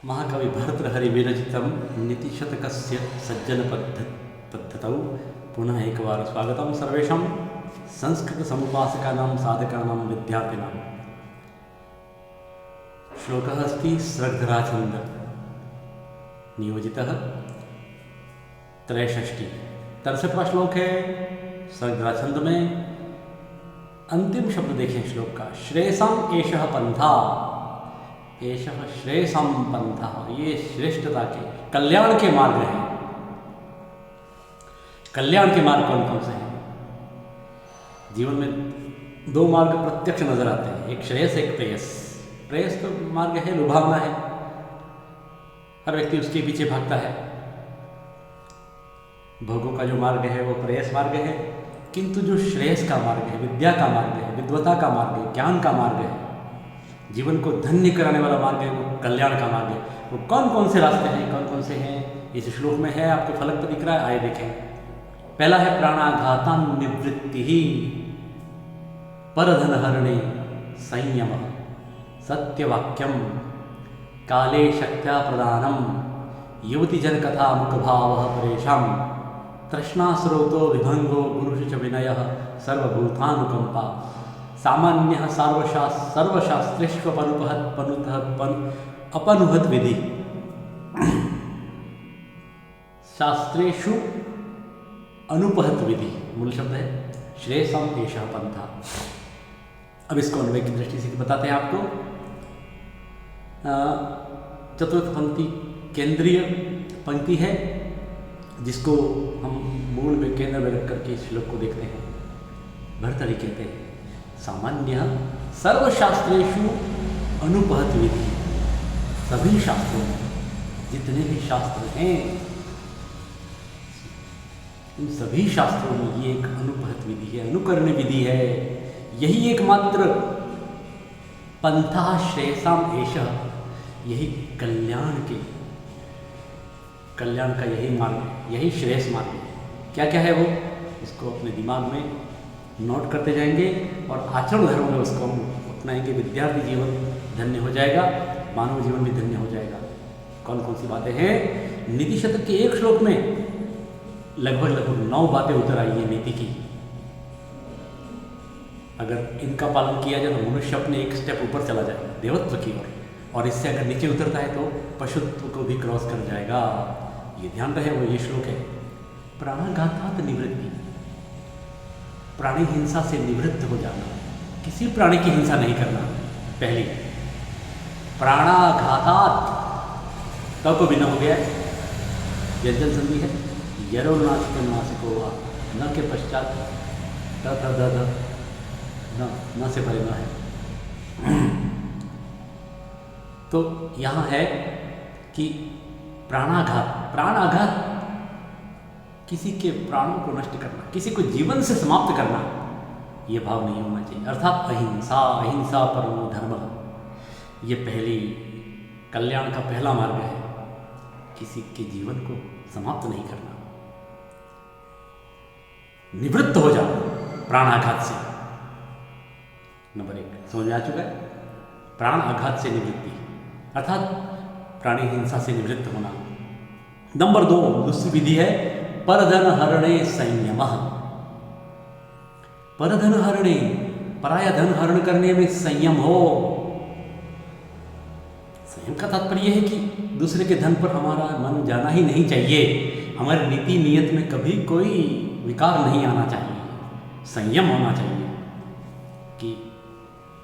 महाकवि भर्तृहरि विरचितं नीतिशतकस्य सज्जनपद्धतौ पुनः एकवारं स्वागतं सर्वेषां संस्कृतसमुपासकानां साधकानां विद्यार्थिनां। श्लोकः अस्ति स्रग्धराछन्द नियोजितः 63। 63वां श्लोक है। स्रग्धराछन्द में अंतिम शब्द देखें श्लोक का, श्रेयसाम एषः पंथा। एषः श्रेयसाम पंथा, ये श्रेष्ठता के कल्याण के मार्ग हैं। कल्याण के मार्ग कौन कौन से हैं? जीवन में दो मार्ग प्रत्यक्ष नजर आते हैं, एक श्रेयस एक प्रेयस। प्रेयस तो मार्ग है, लुभावना है, हर व्यक्ति उसके पीछे भागता है। भोगों का जो मार्ग है वो प्रेयस मार्ग है, किंतु जो श्रेयस का मार्ग है, विद्या का मार्ग है, विद्वता का मार्ग है, ज्ञान का मार्ग है, जीवन को धन्य कराने वाला मार्ग है, वो कल्याण का मार्ग है। वो कौन कौन से रास्ते हैं, कौन कौन से हैं, इस श्लोक में है, आपके फलक पर दिख रहा है, आइए देखें। पहला है प्राणाघातान निवृत्ति ही परधनहरणे संयम सत्यवाक्यम काले शक्त्या प्रदानम युवती जन कथा मुखभाव परेशाम तृष्णास्रोतो विभंगो गुरुश च विनय सर्वभूतानुकंपा सामान्य सर्वशास्त्रेष्व अपनुहत विधि। शास्त्रेषु अनुपहत विधि मूल शब्द है। श्रेयसम एषः पंथा। अब इसको अन्वय की दृष्टि से बताते हैं आपको। चतुर्थ पंक्ति केंद्रीय पंक्ति है, जिसको हम मूल में केंद्र में रख करके इस श्लोक को देखते हैं। भर्तृहरि कहते हैं सामान्य सर्वशास्त्रेषु अनुपहत विधि। सभी शास्त्रों में जितने भी शास्त्र हैं, इन सभी शास्त्रों में ये एक अनुपहत विधि है, अनुकरण विधि है। यही एकमात्र पंथा श्रेयसाम एषः, यही कल्याण का यही मार्ग, यही श्रेयस मार्ग है। क्या क्या है वो, इसको अपने दिमाग में नोट करते जाएंगे और आचरण धर्म में उसको हम अपनाएंगे। विद्यार्थी जीवन धन्य हो जाएगा, मानव जीवन भी धन्य हो जाएगा। कौन कौन सी बातें हैं? नीति शतक के एक श्लोक में लगभग 9 बातें उतर आई है नीति की। अगर इनका पालन किया जाए तो मनुष्य अपने एक स्टेप ऊपर चला जाएगा, देवत्व की ओर, और इससे अगर नीचे उतरता है तो पशुत्व को भी क्रॉस कर जाएगा। ये ध्यान रहे, वो ये श्लोक है। प्राणाघातात निवृत्ति, प्राणी हिंसा से निवृत्त हो जाना, किसी प्राणी की हिंसा नहीं करना। पहली प्राणाघातात, तब को बिना हो गया है, व्यंजन संधि है, यरो नासिको नासिको वा, न के पश्चात द ध द ध, न से परे न है। तो यहाँ है कि प्राणाघात किसी के प्राणों को नष्ट करना, किसी को जीवन से समाप्त करना, ये भाव नहीं होना चाहिए। अर्थात अहिंसा परमो धर्म, ये पहली कल्याण का पहला मार्ग है। किसी के जीवन को समाप्त नहीं करना, निवृत्त हो जाना प्राणाघात से। नंबर 1 समझ में आ चुका है। प्राण आघात से निवृत्ति अर्थात प्राणी हिंसा से निवृत्त होना। नंबर 2 दूसरी विधि है परधन हरणे संयम। परधन हरणे, पराया धन हरण करने में संयम हो। संयम का तात्पर्य है कि दूसरे के धन पर हमारा मन जाना ही नहीं चाहिए। हमारी नीति नियत में कभी कोई विकार नहीं आना चाहिए। संयम होना चाहिए कि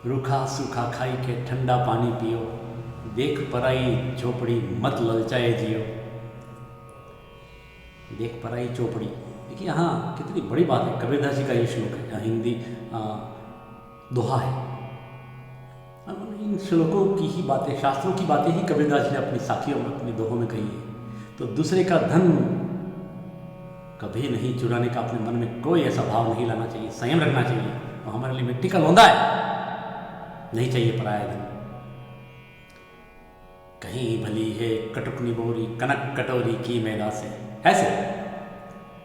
रूखा सूखा खाई के ठंडा पानी पियो, देख पराई चौपड़ी मत ललचाए जियो। देख पराई चौपड़ी, देखिए यहाँ कितनी बड़ी बात है। कबीरदास जी का ये श्लोक है, हिंदी दोहा है। इन श्लोकों की ही बातें, शास्त्रों की बातें ही कबीरदास जी ने अपनी साखियों में, अपने दोहों में कही है। तो दूसरे का धन कभी नहीं चुराने का अपने मन में कोई ऐसा भाव नहीं लाना चाहिए, संयम रखना चाहिए। वो हमारे लिए मिट्टी का लोंदा है, नहीं चाहिए पराया धन। कहीं भली है कटुकनी बोरी, कनक कटोरी की मैदा से, ऐसे।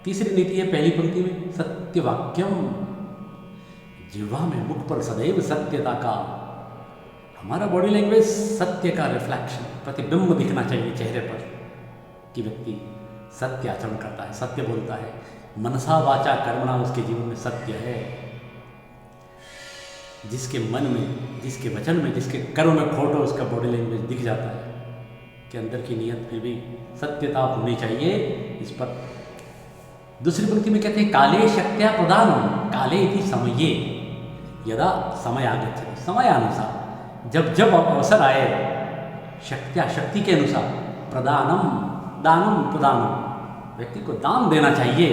तीसरी नीति है पहली पंक्ति में सत्यवाक्यम, जिह्वा में, मुख पर सदैव सत्यता का हमारा बॉडी लैंग्वेज सत्य का रिफ्लेक्शन, प्रतिबिंब दिखना चाहिए चेहरे पर कि व्यक्ति सत्य आचरण करता है, सत्य बोलता है। मनसा वाचा कर्मणा उसके जीवन में सत्य है। जिसके मन में, जिसके वचन में, जिसके कर्म में खोट हो, उसका बॉडी लैंग्वेज दिख जाता है कि अंदर की नीयत में भी सत्यता होनी चाहिए। इस पर दूसरी पंक्ति में कहते हैं काले शक्त्या प्रदानम, काले इति समये यदा समय आगच्छति, समय अनुसार जब जब अवसर आए, शक्त्या शक्ति के अनुसार, प्रदानम दानम प्रदानम, व्यक्ति को दान देना चाहिए।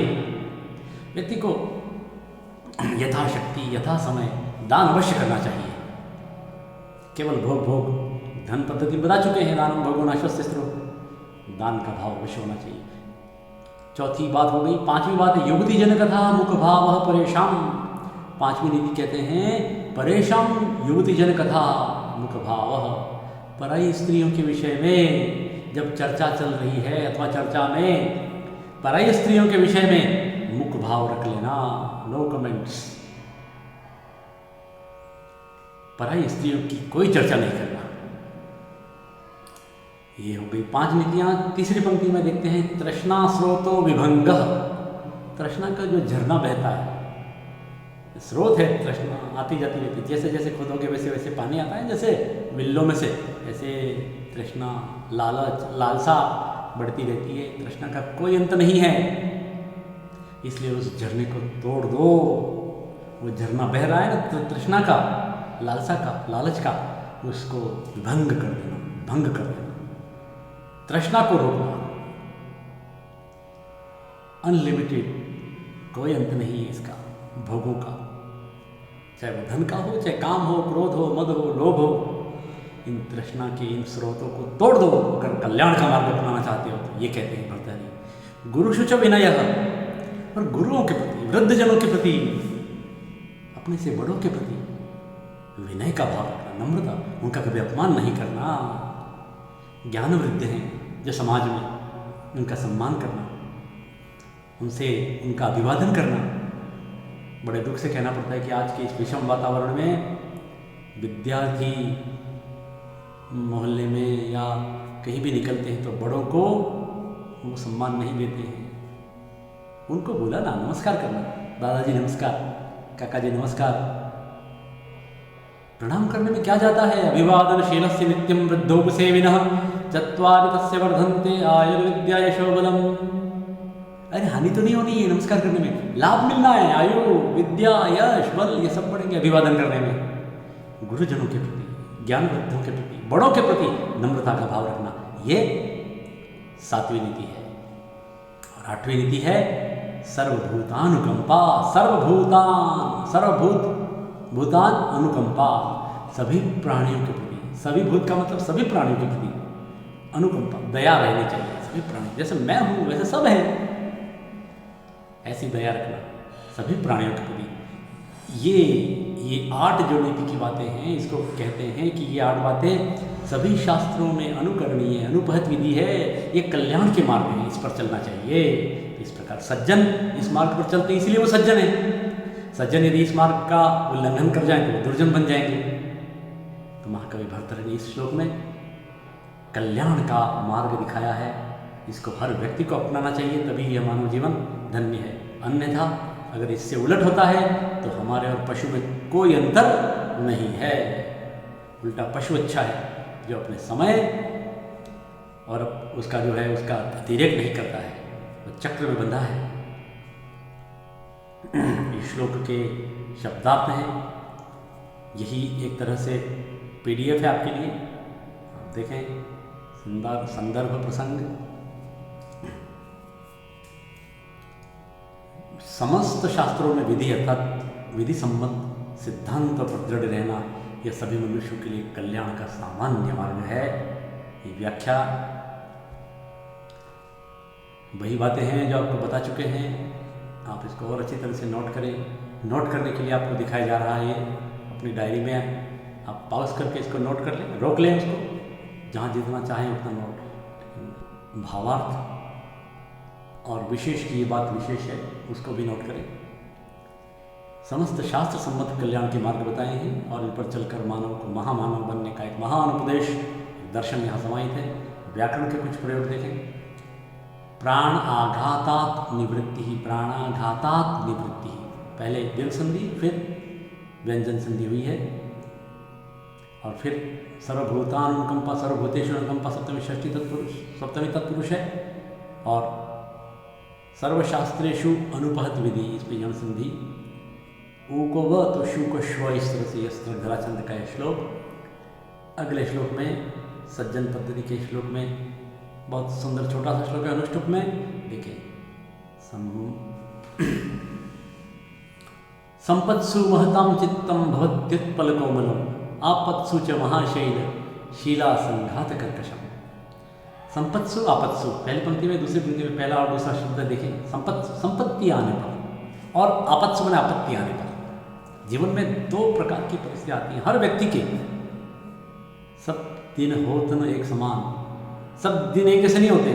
व्यक्ति को यथाशक्ति यथा समय दान अवश्य करना चाहिए। केवल भोग भोग धन पद्धति बता चुके हैं, दानम भोगो नाशस्य स्रोत, दान का भाव अवश्य होना चाहिए। चौथी बात हो गई। पांचवी बात है युवती जन कथा मुख भाव परेशान। पांचवी नीति कहते हैं परेशान युवती जन कथा मुख भाव। पराई स्त्रियों के विषय में जब चर्चा चल रही है अथवा चर्चा में पराई स्त्रियों के विषय में मुख भाव रख लेना, नो कमेंट्स। पराई स्त्रियों की कोई चर्चा नहीं करना। ये हो गई 5 नीतियां। तीसरी पंक्ति में देखते हैं तृष्णा स्रोतो विभंग। तृष्णा का जो झरना बहता है, स्रोत है तृष्णा, आती जाती रहती है। जैसे जैसे खोदोगे वैसे वैसे पानी आता है, जैसे बिल्लों में से, ऐसे तृष्णा, लालच, लालसा बढ़ती रहती है। तृष्णा का कोई अंत नहीं है, इसलिए उस झरने को तोड़ दो। वो झरना बह रहा है ना तृष्णा का, लालसा का, लालच का, उसको भंग कर देना, भंग कर देना, तृष्णा को रोकना। अनलिमिटेड, कोई अंत नहीं है इसका, भोगों का, चाहे वो धन का हो, चाहे काम हो, क्रोध हो, मद हो, लोभ हो। इन तृष्णा के इन स्रोतों को तोड़ दो अगर कल्याण का मार्ग अपनाना चाहते हो तो। ये कहते हैं भर्तृहरि। गुरुषुच विनय, और गुरुओं के प्रति, वृद्धजनों के प्रति, अपने से बड़ों के प्रति विनय का भाव रखना, नम्रता, उनका कभी अपमान नहीं करना। ज्ञान वृद्ध हैं जो समाज में, उनका सम्मान करना, उनसे उनका अभिवादन करना। बड़े दुख से कहना पड़ता है कि आज के इस विषम वातावरण में विद्यार्थी मोहल्ले में या कहीं भी निकलते हैं तो बड़ों को वो सम्मान नहीं देते हैं। उनको बोला ना, नमस्कार करना, दादाजी नमस्कार, काका जी नमस्कार। प्रणाम करने में क्या जाता है। अभिवादनशीलस्य नित्यं वृद्धोपसेविनः चत्वारि तस्य वर्धन्ते आयुर्विद्या यशोबलम। अरे हानि तो नहीं होनी है नमस्कार करने में, लाभ मिलना है, आयु विद्या यश बल ये सब बढ़ेंगे अभिवादन करने में। गुरुजनों के प्रति, ज्ञान वृद्धों के प्रति, बड़ों के प्रति नम्रता का भाव रखना, ये 7वीं नीति है। और 8वीं नीति है सर्वभूतानुकंपा। भूतान अनुकंपा, सभी प्राणियों के प्रति, सभी भूत का मतलब सभी प्राणियों के प्रति अनुकंपा, दया रहनी चाहिए। सभी प्राणी, जैसे मैं हूं वैसे सब हैं, ऐसी दया रखना सभी प्राणियों के प्रति। ये 8 जो नीति की बातें हैं, इसको कहते हैं कि ये 8 बातें सभी शास्त्रों में अनुकरणीय, अनुपहत विधि है। ये कल्याण के मार्ग में, इस पर चलना चाहिए। इस प्रकार सज्जन इस मार्ग पर चलते हैं, इसलिए वो सज्जन है। सज्जन यदि इस मार्ग का उल्लंघन कर जाएं तो वो दुर्जन बन जाएंगे। तो महाकवि भर्तृहरि ने इस श्लोक में कल्याण का मार्ग दिखाया है। इसको हर व्यक्ति को अपनाना चाहिए, तभी यह मानव जीवन धन्य है। अन्यथा अगर इससे उलट होता है तो हमारे और पशु में कोई अंतर नहीं है। उल्टा पशु अच्छा है जो अपने समय और उसका जो है उसका अतिरेक नहीं करता है, वो चक्र में बंधा है। इस श्लोक के शब्दार्थ हैं, यही एक तरह से PDF है आपके लिए, आप देखें। संदर्भ प्रसंग, समस्त शास्त्रों में विधि अर्थात विधि संबंध सिद्धांत पर दृढ़ रहना यह सभी मनुष्यों के लिए कल्याण का सामान्य मार्ग है। ये व्याख्या वही बातें हैं जो आपको बता चुके हैं। आप इसको और अच्छी तरह से नोट करें। नोट करने के लिए आपको दिखाया जा रहा है अपनी डायरी में, आप पॉज करके इसको नोट कर लें, रोक लें उसको, जहाँ जितना चाहें उतना नोट। भावार्थ और विशेष की ये बात विशेष है, उसको भी नोट करें। समस्त शास्त्र सम्मत कल्याण के मार्ग बताए हैं और इन पर चलकर मानव को महामानव बनने का एक महान उपदेश दर्शन यहाँ समाहित है। व्याकरण के कुछ प्रयोग देखें। प्राण आघातात निवृत्ति ही, प्राणाघातात निवृत्ति ही, पहले दीर्घ संधि फिर व्यंजन संधि हुई है और फिर सर्वभूतानुकंपा, सर्वभूतेषु अनुकंपा सप्तमी षष्ठी तत्पुरुष, सप्तमी तत्पुरुष है और सर्वशास्त्रेषु अनुपहत विधि, इस पे यण संधि। ऊ को व तो शु को श्व, इस तरह से यह धराचंद का श्लोक। अगले श्लोक में सज्जन पद्धति के श्लोक में बहुत सुंदर छोटा सा श्लोक है अनुष्टुप में, देखिए। संपत्सु महतां चित्तं भवत्युत्पल कोमलम आपत्सु च महाशैल शीला संघात कर्कशम। संपत्सु आपत्सु, पहली पंक्ति में दूसरी पंक्ति में पहला और दूसरा शब्द देखें। संपत्ति आने पर और आपत्सु में आपत्ति आने पर। जीवन में दो प्रकार की परिस्थितियां आती हैं हर व्यक्ति के। सब दिन होत न एक समान, सब दिन एक जैसे नहीं होते।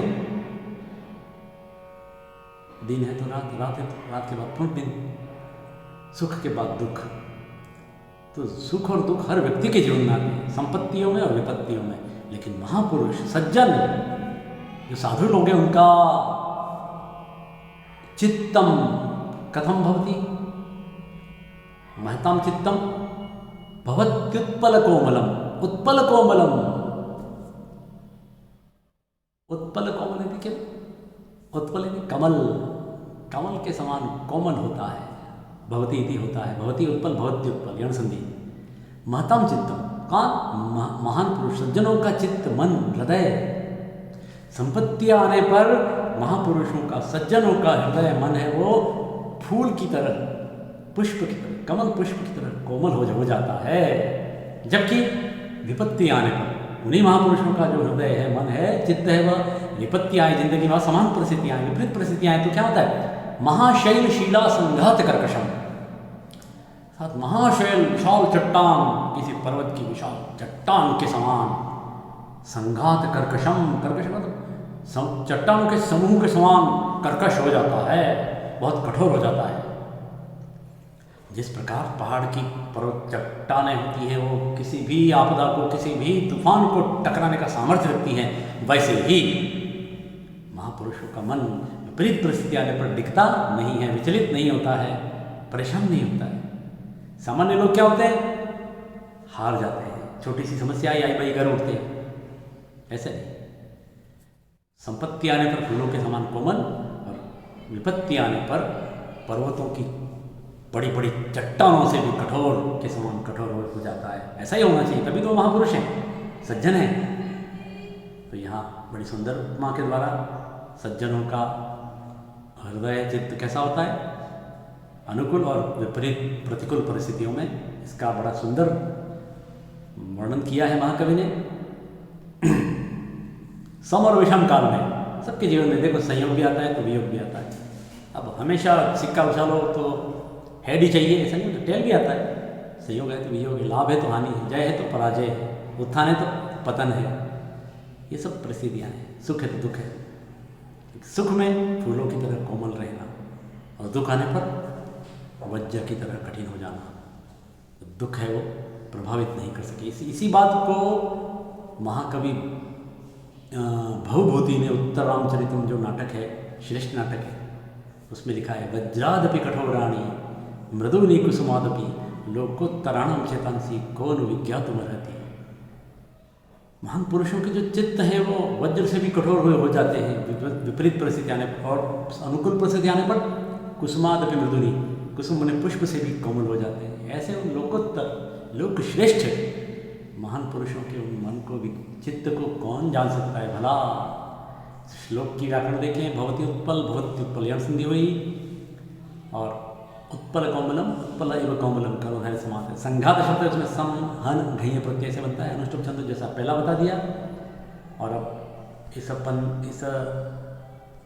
दिन है तो रात, रात है तो रात के बाद पुनः दिन, सुख के बाद दुख। तो सुख और दुख हर व्यक्ति के जीवन में आते हैं, संपत्तियों में और विपत्तियों में। लेकिन महापुरुष सज्जन जो साधु लोग हैं, उनका चित्तम कथम भवति, महताम चित्तम भवत्युत्पल कोमलम, उत्पल कोमलम। उत्पल कोमल देखिए, उत्पल कमल, कमल के समान कोमल होता है। भवती इति होता है, भवती उत्पल भवत्युत्पल, यण संधि। महताम चित्तम, कौन? महान पुरुष, सज्जनों का चित्त, मन, हृदय। संपत्ति आने पर महापुरुषों का, सज्जनों का हृदय, मन है वो फूल की तरह, पुष्प की तरह, कमल पुष्प की तरह कोमल हो जाता है। जबकि विपत्ति आने पर उन्हीं महापुरुषों का जो हृदय है, मन है, चित्त है, वह विपत्ति आए जिंदगी में, समान परिस्थितियां आए, विपरीत परिस्थितियां आए तो क्या होता है? महाशैल शीला संघात कर्कशम, साथ महाशैल विशाल चट्टान, किसी पर्वत की विशाल चट्टान के समान, संघात कर्कशम, कर्कश मतलब चट्टानों के समूह के समान कर्कश हो जाता है, बहुत कठोर हो जाता है। जिस प्रकार पहाड़ की पर्वत चट्टानें होती हैं, वो किसी भी आपदा को, किसी भी तूफान को टकराने का सामर्थ्य रखती हैं, वैसे ही महापुरुषों का मन विपरीत परिस्थिति आने पर दिखता नहीं है, विचलित नहीं होता है, परेशान नहीं होता है। सामान्य लोग क्या होते हैं? हार जाते हैं, छोटी सी समस्या आई भाई घर उठते हैं। ऐसे नहीं, संपत्ति आने पर फूलों के समान कोमल और विपत्ति आने पर पर्वतों की बड़ी बड़ी चट्टानों से भी कठोर के समान कठोर हो जाता है। ऐसा ही होना चाहिए, तभी तो महापुरुष हैं, सज्जन हैं। तो यहाँ बड़ी सुंदर उपमा के द्वारा सज्जनों का हृदय चित्त कैसा होता है, अनुकूल और विपरीत प्रतिकूल परिस्थितियों में, इसका बड़ा सुंदर वर्णन किया है महाकवि ने। सम और विषम काल में सबके जीवन में देखो, संयोग भी आता है तो वियोग भी आता है। अब हमेशा सिक्का उछालो तो हेड ही चाहिए, ऐसा नहीं होता, टेल भी आता है। संयोग है तो वियोग है, लाभ है तो हानि है, जय है तो पराजय है, उत्थान है तो पतन है। ये सब परिस्थितियाँ हैं। सुख है तो दुख है। सुख में फूलों की तरह कोमल रहना और दुख आने पर वज्र की तरह कठिन हो जाना। दुख है वो प्रभावित नहीं कर सके। इसी बात को महाकवि भवभूति ने उत्तर रामचरितम जो नाटक है, श्रेष्ठ नाटक है, उसमें लिखा है, वज्रादपि कठोराणी मृदुनी कुसुमादपि लोकोत्तराणम चेतांसी कौन विज्ञातुमर्हति। महान पुरुषों के जो चित्त है वो वज्र से भी कठोर हो जाते हैं विपरीत परिस्थिति आने पर, और अनुकूल परिस्थिति आने पर कुसुमादपि मृदुनी, कुसुम ने पुष्प से भी कोमल हो जाते हैं। ऐसे उन लोकोत्तर, लोक श्रेष्ठ महान पुरुषों के उन मन को, चित्त को कौन जान सकता है भला। श्लोक की व्याकरण देखें, भवती उत्पल भवत्युत्पल, यण संधि हुई, और उत्पल कोमलम, उत्पल एवं कोमलम करो है समास है। संघात शब्द उसमें सम हन घय प्रत्यय से बनता है, अनुष्टुप छंद जैसा पहला बता दिया। और अब इस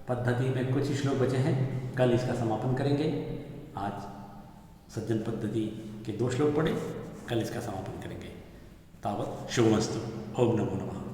पद्धति में कुछ श्लोक बचे हैं, कल इसका समापन करेंगे। आज सज्जन पद्धति के 2 श्लोक पढ़े, कल इसका समापन करेंगे। तावत शुभमस्तु। ओम नमो नमः।